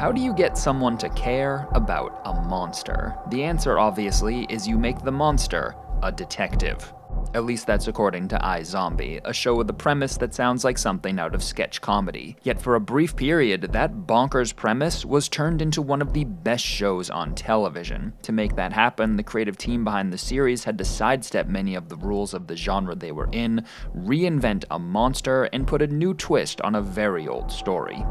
How do you get someone to care about a monster? The answer, obviously, is you make the monster a detective. At least that's according to iZombie, a show with a premise that sounds like something out of sketch comedy. Yet for a brief period, that bonkers premise was turned into one of the best shows on television. To make that happen, the creative team behind the series had to sidestep many of the rules of the genre they were in, reinvent a monster, and put a new twist on a very old story.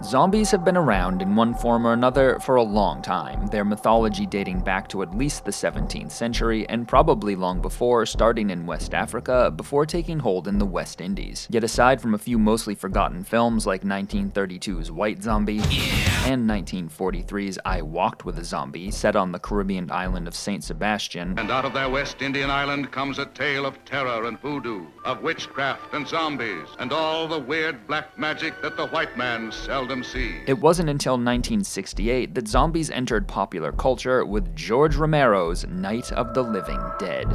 Zombies have been around in one form or another for a long time, their mythology dating back to at least the 17th century, and probably long before, starting in West Africa, before taking hold in the West Indies. Yet aside from a few mostly forgotten films like 1932's White Zombie, and 1943's I Walked with a Zombie, set on the Caribbean island of St. Sebastian, and out of their West Indian island comes a tale of terror and voodoo, of witchcraft and zombies, and all the weird black magic that the white man seldom sees. It wasn't until 1968 that zombies entered popular culture with George Romero's Night of the Living Dead.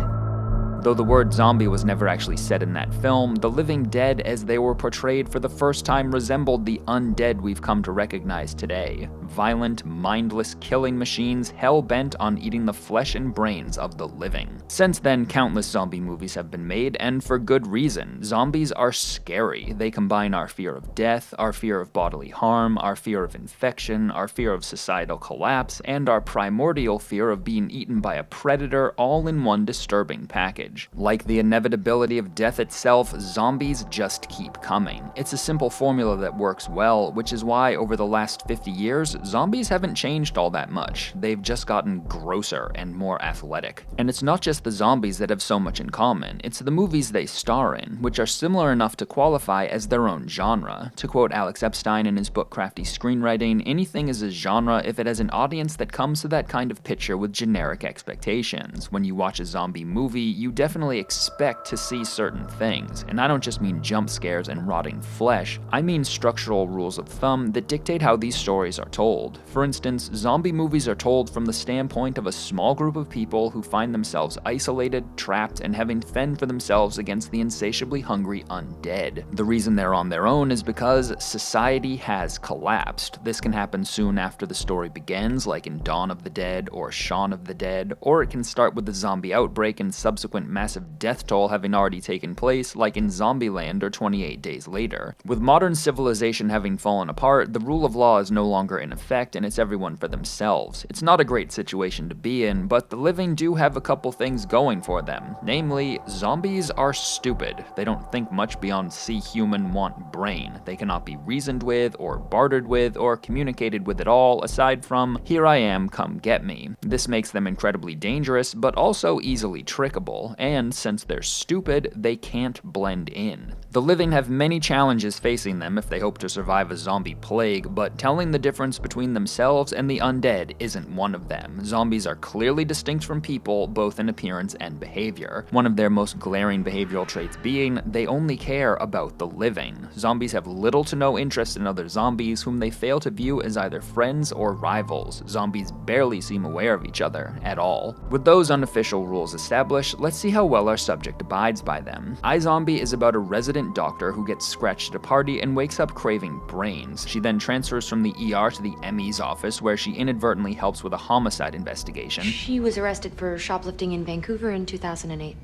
Though the word zombie was never actually said in that film, the living dead as they were portrayed for the first time resembled the undead we've come to recognize today. Violent, mindless killing machines hell-bent on eating the flesh and brains of the living. Since then, countless zombie movies have been made, and for good reason. Zombies are scary. They combine our fear of death, our fear of bodily harm, our fear of infection, our fear of societal collapse, and our primordial fear of being eaten by a predator all in one disturbing package. Like the inevitability of death itself, zombies just keep coming. It's a simple formula that works well, which is why over the last 50 years, zombies haven't changed all that much. They've just gotten grosser and more athletic. And it's not just the zombies that have so much in common, it's the movies they star in, which are similar enough to qualify as their own genre. To quote Alex Epstein in his book Crafty Screenwriting, anything is a genre if it has an audience that comes to that kind of picture with generic expectations. When you watch a zombie movie, you definitely expect to see certain things, and I don't just mean jump scares and rotting flesh, I mean structural rules of thumb that dictate how these stories are told. For instance, zombie movies are told from the standpoint of a small group of people who find themselves isolated, trapped, and having to fend for themselves against the insatiably hungry undead. The reason they're on their own is because society has collapsed. This can happen soon after the story begins, like in Dawn of the Dead or Shaun of the Dead, or it can start with the zombie outbreak and subsequent massive death toll having already taken place, like in Zombieland or 28 Days Later. With modern civilization having fallen apart, the rule of law is no longer in effect and it's everyone for themselves. It's not a great situation to be in, but the living do have a couple things going for them. Namely, zombies are stupid. They don't think much beyond see human want brain. They cannot be reasoned with, or bartered with, or communicated with at all, aside from, here I am, come get me. This makes them incredibly dangerous, but also easily trickable, and since they're stupid, they can't blend in. The living have many challenges facing them if they hope to survive a zombie plague, but telling the difference between themselves and the undead isn't one of them. Zombies are clearly distinct from people, both in appearance and behavior. One of their most glaring behavioral traits being, they only care about the living. Zombies have little to no interest in other zombies, whom they fail to view as either friends or rivals. Zombies barely seem aware of each other, at all. With those unofficial rules established, let's see how well our subject abides by them. iZombie is about a resident doctor who gets scratched at a party and wakes up craving brains. She then transfers from the ER to the ME's office, where she inadvertently helps with a homicide investigation. She was arrested for shoplifting in Vancouver in 2008.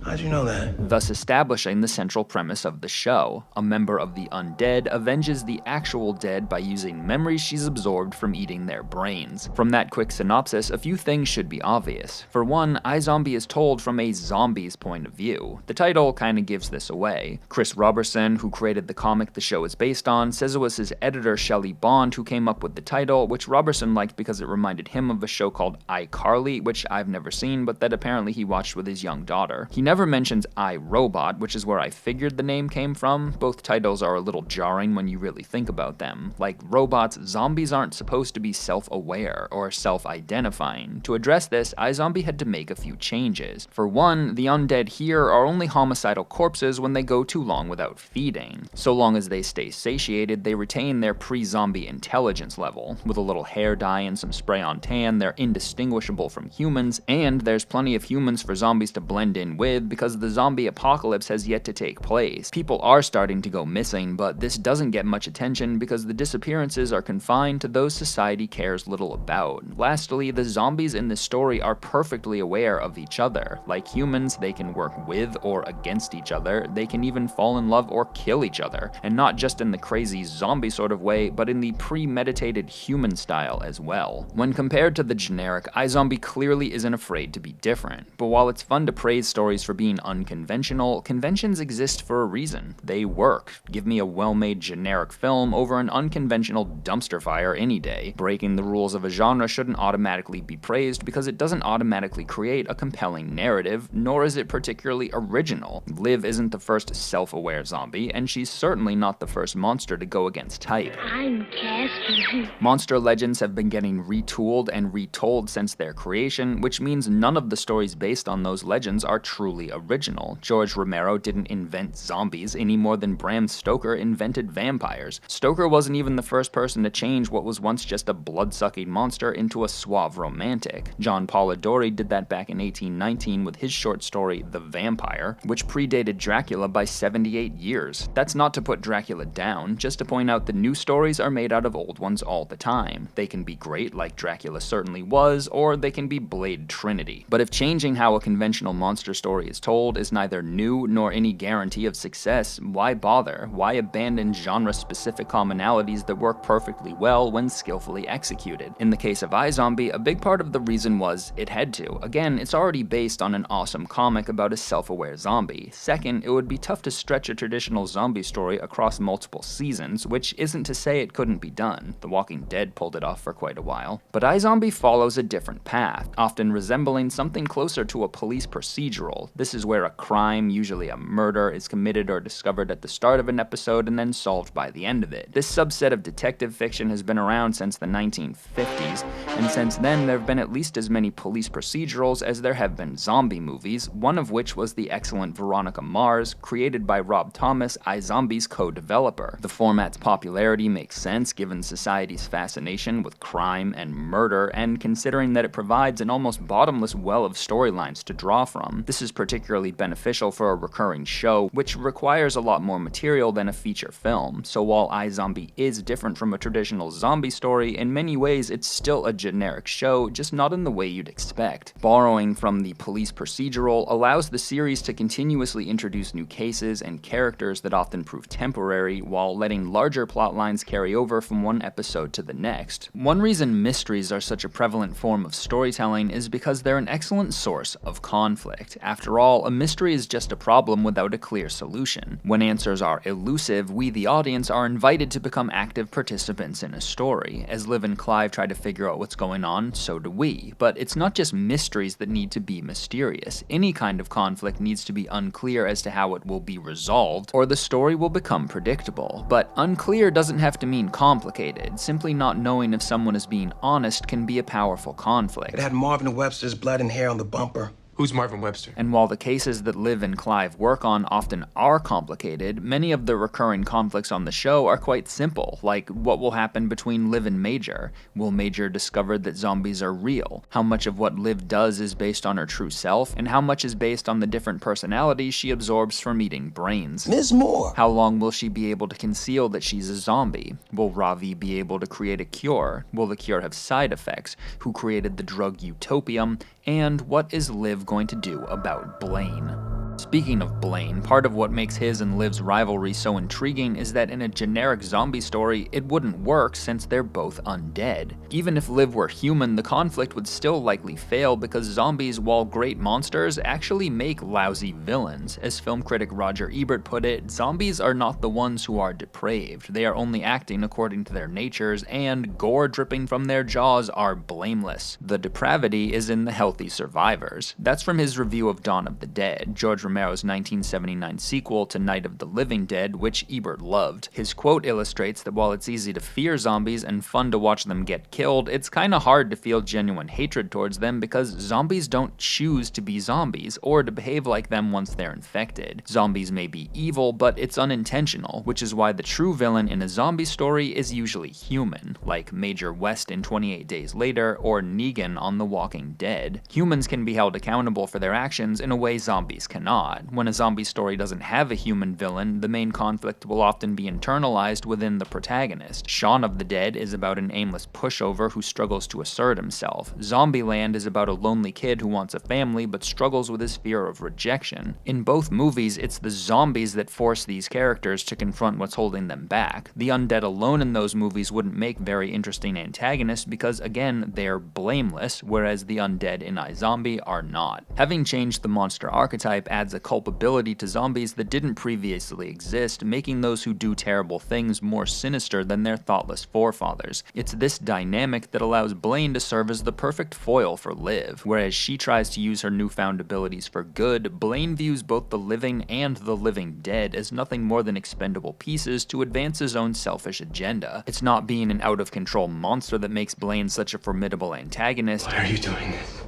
How'd you know that? Thus establishing the central premise of the show. A member of the undead avenges the actual dead by using memories she's absorbed from eating their brains. From that quick synopsis, a few things should be obvious. For one, iZombie is told from a zombie's point of view. The title kinda gives this away. Chris Robertson, who created the comic the show is based on, says it was his editor Shelley Bond who came up with the title, which Robertson liked because it reminded him of a show called iCarly, which I've never seen, but that apparently he watched with his young daughter. He never mentions iRobot, which is where I figured the name came from. Both titles are a little jarring when you really think about them. Like robots, zombies aren't supposed to be self-aware or self-identifying. To address this, iZombie had to make a few changes. For one, the undead here are only homicidal corpses when they go too long without feeding. So long as they stay satiated, they retain their pre-zombie intelligence level. With a little hair dye and some spray on tan, they're indistinguishable from humans, and there's plenty of humans for zombies to blend in with, live because the zombie apocalypse has yet to take place. People are starting to go missing, but this doesn't get much attention because the disappearances are confined to those society cares little about. Lastly, the zombies in this story are perfectly aware of each other. Like humans, they can work with or against each other, they can even fall in love or kill each other, and not just in the crazy zombie sort of way, but in the premeditated human style as well. When compared to the generic, iZombie clearly isn't afraid to be different, but while it's fun to praise stories for being unconventional, conventions exist for a reason. They work. Give me a well-made generic film over an unconventional dumpster fire any day. Breaking the rules of a genre shouldn't automatically be praised because it doesn't automatically create a compelling narrative, nor is it particularly original. Liv isn't the first self-aware zombie, and she's certainly not the first monster to go against type. I'm Casper. Monster legends have been getting retooled and retold since their creation, which means none of the stories based on those legends are truly original. George Romero didn't invent zombies any more than Bram Stoker invented vampires. Stoker wasn't even the first person to change what was once just a blood-sucking monster into a suave romantic. John Polidori did that back in 1819 with his short story The Vampire, which predated Dracula by 78 years. That's not to put Dracula down, just to point out that new stories are made out of old ones all the time. They can be great, like Dracula certainly was, or they can be Blade Trinity. But if changing how a conventional monster story is told is neither new nor any guarantee of success, why bother? Why abandon genre-specific commonalities that work perfectly well when skillfully executed? In the case of iZombie, a big part of the reason was it had to. Again, it's already based on an awesome comic about a self-aware zombie. Second, it would be tough to stretch a traditional zombie story across multiple seasons, which isn't to say it couldn't be done. The Walking Dead pulled it off for quite a while. But iZombie follows a different path, often resembling something closer to a police procedural. This is where a crime, usually a murder, is committed or discovered at the start of an episode and then solved by the end of it. This subset of detective fiction has been around since the 1950s, and since then there have been at least as many police procedurals as there have been zombie movies, one of which was the excellent Veronica Mars, created by Rob Thomas, iZombie's co-developer. The format's popularity makes sense given society's fascination with crime and murder, and considering that it provides an almost bottomless well of storylines to draw from. This is particularly beneficial for a recurring show, which requires a lot more material than a feature film. So while iZombie is different from a traditional zombie story, in many ways it's still a generic show, just not in the way you'd expect. Borrowing from the police procedural allows the series to continuously introduce new cases and characters that often prove temporary, while letting larger plot lines carry over from one episode to the next. One reason mysteries are such a prevalent form of storytelling is because they're an excellent source of conflict. After all, a mystery is just a problem without a clear solution. When answers are elusive, we the audience are invited to become active participants in a story. As Liv and Clive try to figure out what's going on, so do we. But it's not just mysteries that need to be mysterious. Any kind of conflict needs to be unclear as to how it will be resolved, or the story will become predictable. But unclear doesn't have to mean complicated. Simply not knowing if someone is being honest can be a powerful conflict. It had Marvin Webster's blood and hair on the bumper. Who's Marvin Webster? And while the cases that Liv and Clive work on often are complicated, many of the recurring conflicts on the show are quite simple, like what will happen between Liv and Major? Will Major discover that zombies are real? How much of what Liv does is based on her true self, and how much is based on the different personalities she absorbs from eating brains? Ms. Moore. How long will she be able to conceal that she's a zombie? Will Ravi be able to create a cure? Will the cure have side effects? Who created the drug Utopium? And what is Liv going to do about Blaine? Speaking of Blaine, part of what makes his and Liv's rivalry so intriguing is that in a generic zombie story, it wouldn't work since they're both undead. Even if Liv were human, the conflict would still likely fail because zombies, while great monsters, actually make lousy villains. As film critic Roger Ebert put it, zombies are not the ones who are depraved. They are only acting according to their natures, and gore dripping from their jaws are blameless. The depravity is in the healthy survivors. That's from his review of Dawn of the Dead. George Romero's 1979 sequel to Night of the Living Dead, which Ebert loved. His quote illustrates that while it's easy to fear zombies and fun to watch them get killed, it's kinda hard to feel genuine hatred towards them because zombies don't choose to be zombies or to behave like them once they're infected. Zombies may be evil, but it's unintentional, which is why the true villain in a zombie story is usually human, like Major West in 28 Days Later or Negan on The Walking Dead. Humans can be held accountable for their actions in a way zombies cannot. When a zombie story doesn't have a human villain, the main conflict will often be internalized within the protagonist. Shaun of the Dead is about an aimless pushover who struggles to assert himself. Zombieland is about a lonely kid who wants a family but struggles with his fear of rejection. In both movies, it's the zombies that force these characters to confront what's holding them back. The undead alone in those movies wouldn't make very interesting antagonists because, again, they're blameless, whereas the undead in iZombie are not. Having changed the monster archetype adds a culpability to zombies that didn't previously exist, making those who do terrible things more sinister than their thoughtless forefathers. It's this dynamic that allows Blaine to serve as the perfect foil for Liv. Whereas she tries to use her newfound abilities for good, Blaine views both the living and the living dead as nothing more than expendable pieces to advance his own selfish agenda. It's not being an out-of-control monster that makes Blaine such a formidable antagonist. Why are you doing this?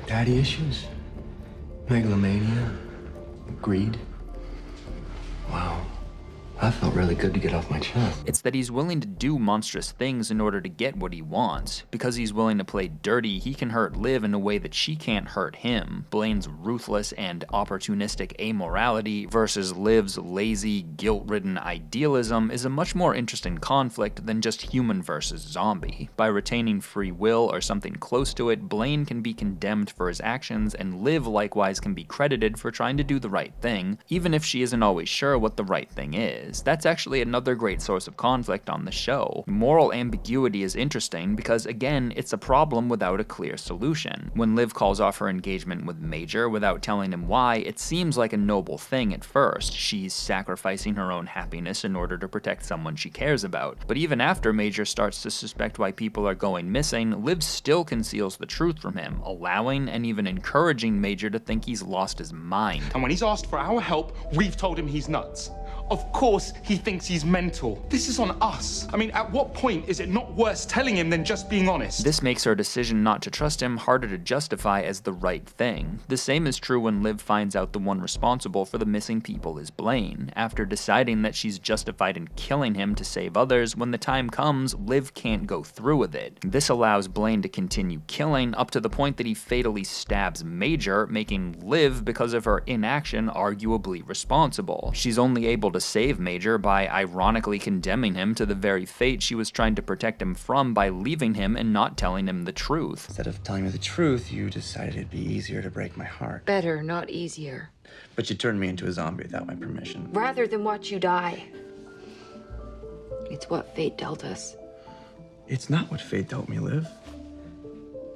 Daddy issues? Megalomania? Greed? Wow. That felt really good to get off my chest. It's that he's willing to do monstrous things in order to get what he wants. Because he's willing to play dirty, he can hurt Liv in a way that she can't hurt him. Blaine's ruthless and opportunistic amorality versus Liv's lazy, guilt-ridden idealism is a much more interesting conflict than just human versus zombie. By retaining free will or something close to it, Blaine can be condemned for his actions, and Liv likewise can be credited for trying to do the right thing, even if she isn't always sure what the right thing is. That's actually another great source of conflict on the show. Moral ambiguity is interesting because, again, it's a problem without a clear solution. When Liv calls off her engagement with Major without telling him why, it seems like a noble thing at first. She's sacrificing her own happiness in order to protect someone she cares about. But even after Major starts to suspect why people are going missing, Liv still conceals the truth from him, allowing and even encouraging Major to think he's lost his mind. And when he's asked for our help, we've told him he's nuts. Of course he thinks he's mental. This is on us. I mean, at what point is it not worse telling him than just being honest? This makes her decision not to trust him harder to justify as the right thing. The same is true when Liv finds out the one responsible for the missing people is Blaine. After deciding that she's justified in killing him to save others, when the time comes, Liv can't go through with it. This allows Blaine to continue killing up to the point that he fatally stabs Major, making Liv, because of her inaction, arguably responsible. She's only able to save Major by ironically condemning him to the very fate she was trying to protect him from by leaving him and not telling him the truth. Instead of telling me the truth, you decided it'd be easier to break my heart. Better, not easier. But you turned me into a zombie without my permission. Rather than watch you die. It's what fate dealt us. It's not what fate dealt me, Liv.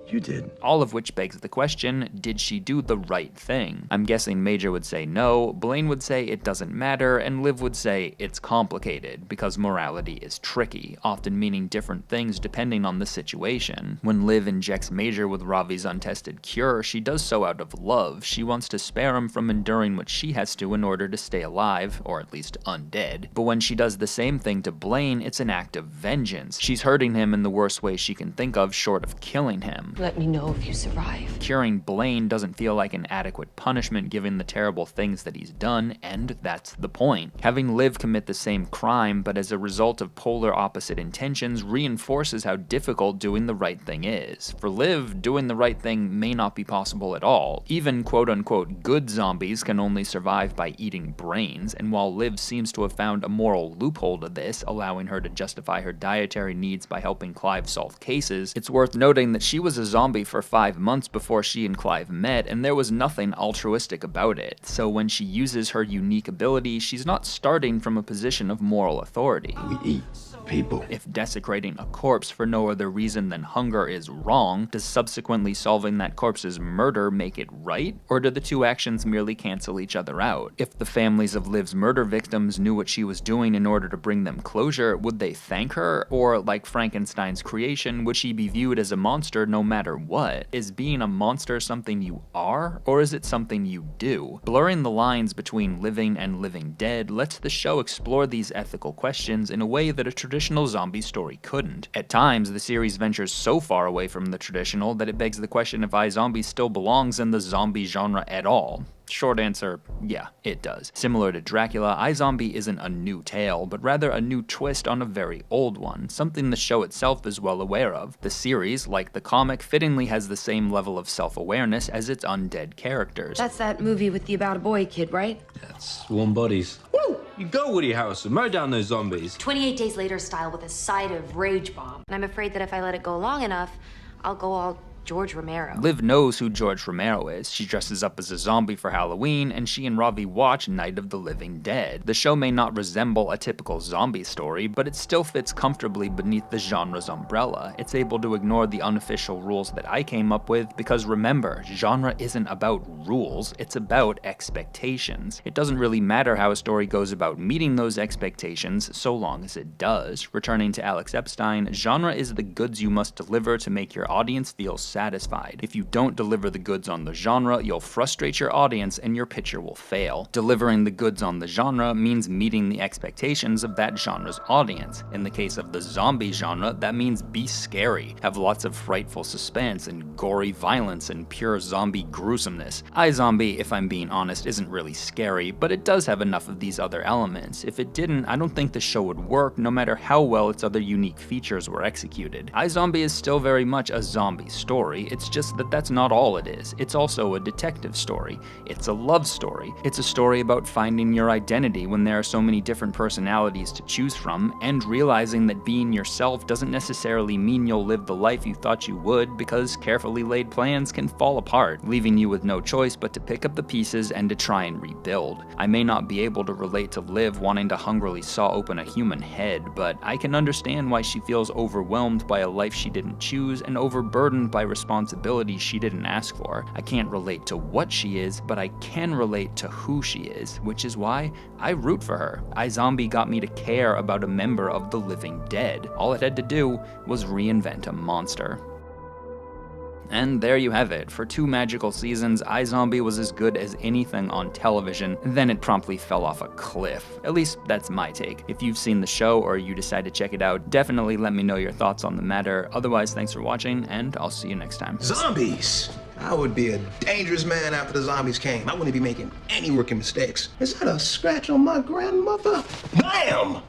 You did. All of which begs the question, did she do the right thing? I'm guessing Major would say no, Blaine would say it doesn't matter, and Liv would say it's complicated, because morality is tricky, often meaning different things depending on the situation. When Liv injects Major with Ravi's untested cure, she does so out of love. She wants to spare him from enduring what she has to in order to stay alive, or at least undead. But when she does the same thing to Blaine, it's an act of vengeance. She's hurting him in the worst way she can think of, short of killing him. Let me know if you survive. Curing Blaine doesn't feel like an adequate punishment given the terrible things that he's done, and that's the point. Having Liv commit the same crime, but as a result of polar opposite intentions, reinforces how difficult doing the right thing is. For Liv, doing the right thing may not be possible at all. Even quote-unquote good zombies can only survive by eating brains, and while Liv seems to have found a moral loophole to this, allowing her to justify her dietary needs by helping Clive solve cases, it's worth noting that she was a zombie for 5 months before she and Clive met, and there was nothing altruistic about it. So when she uses her unique ability, she's not starting from a position of moral authority. We eat people. If desecrating a corpse for no other reason than hunger is wrong, does subsequently solving that corpse's murder make it right? Or do the two actions merely cancel each other out? If the families of Liv's murder victims knew what she was doing in order to bring them closure, would they thank her? Or, like Frankenstein's creation, would she be viewed as a monster no matter what. Is being a monster something you are, or is it something you do? Blurring the lines between living and living dead lets the show explore these ethical questions in a way that a traditional zombie story couldn't. At times, the series ventures so far away from the traditional that it begs the question if iZombie still belongs in the zombie genre at all. Short answer, yeah, it does. Similar to Dracula, iZombie isn't a new tale, but rather a new twist on a very old one, something the show itself is well aware of. The series, like the comic, fittingly has the same level of self-awareness as its undead characters. That's that movie with the About a Boy kid, right? That's Warm Bodies. Woo! You go, Woody Harrelson. Mow down those zombies. 28 Days Later style with a side of rage bomb. And I'm afraid that if I let it go long enough, I'll go all George Romero. Liv knows who George Romero is. She dresses up as a zombie for Halloween, and she and Ravi watch Night of the Living Dead. The show may not resemble a typical zombie story, but it still fits comfortably beneath the genre's umbrella. It's able to ignore the unofficial rules that I came up with, because remember, genre isn't about rules, it's about expectations. It doesn't really matter how a story goes about meeting those expectations, so long as it does. Returning to Alex Epstein, genre is the goods you must deliver to make your audience feel satisfied. If you don't deliver the goods on the genre, you'll frustrate your audience and your picture will fail. Delivering the goods on the genre means meeting the expectations of that genre's audience. In the case of the zombie genre, that means be scary, have lots of frightful suspense and gory violence and pure zombie gruesomeness. iZombie, if I'm being honest, isn't really scary, but it does have enough of these other elements. If it didn't, I don't think the show would work, no matter how well its other unique features were executed. iZombie is still very much a zombie story. It's just that that's not all it is. It's also a detective story. It's a love story. It's a story about finding your identity when there are so many different personalities to choose from, and realizing that being yourself doesn't necessarily mean you'll live the life you thought you would, because carefully laid plans can fall apart, leaving you with no choice but to pick up the pieces and to try and rebuild. I may not be able to relate to Liv wanting to hungrily saw open a human head, but I can understand why she feels overwhelmed by a life she didn't choose and overburdened by responsibilities she didn't ask for. I can't relate to what she is, but I can relate to who she is, which is why I root for her. iZombie got me to care about a member of the living dead. All it had to do was reinvent a monster. And there you have it. For 2 magical seasons, iZombie was as good as anything on television, then it promptly fell off a cliff. At least that's my take. If you've seen the show or you decide to check it out, definitely let me know your thoughts on the matter. Otherwise, thanks for watching, and I'll see you next time. Zombies! I would be a dangerous man after the zombies came. I wouldn't be making any rookie mistakes. Is that a scratch on my grandmother? Bam!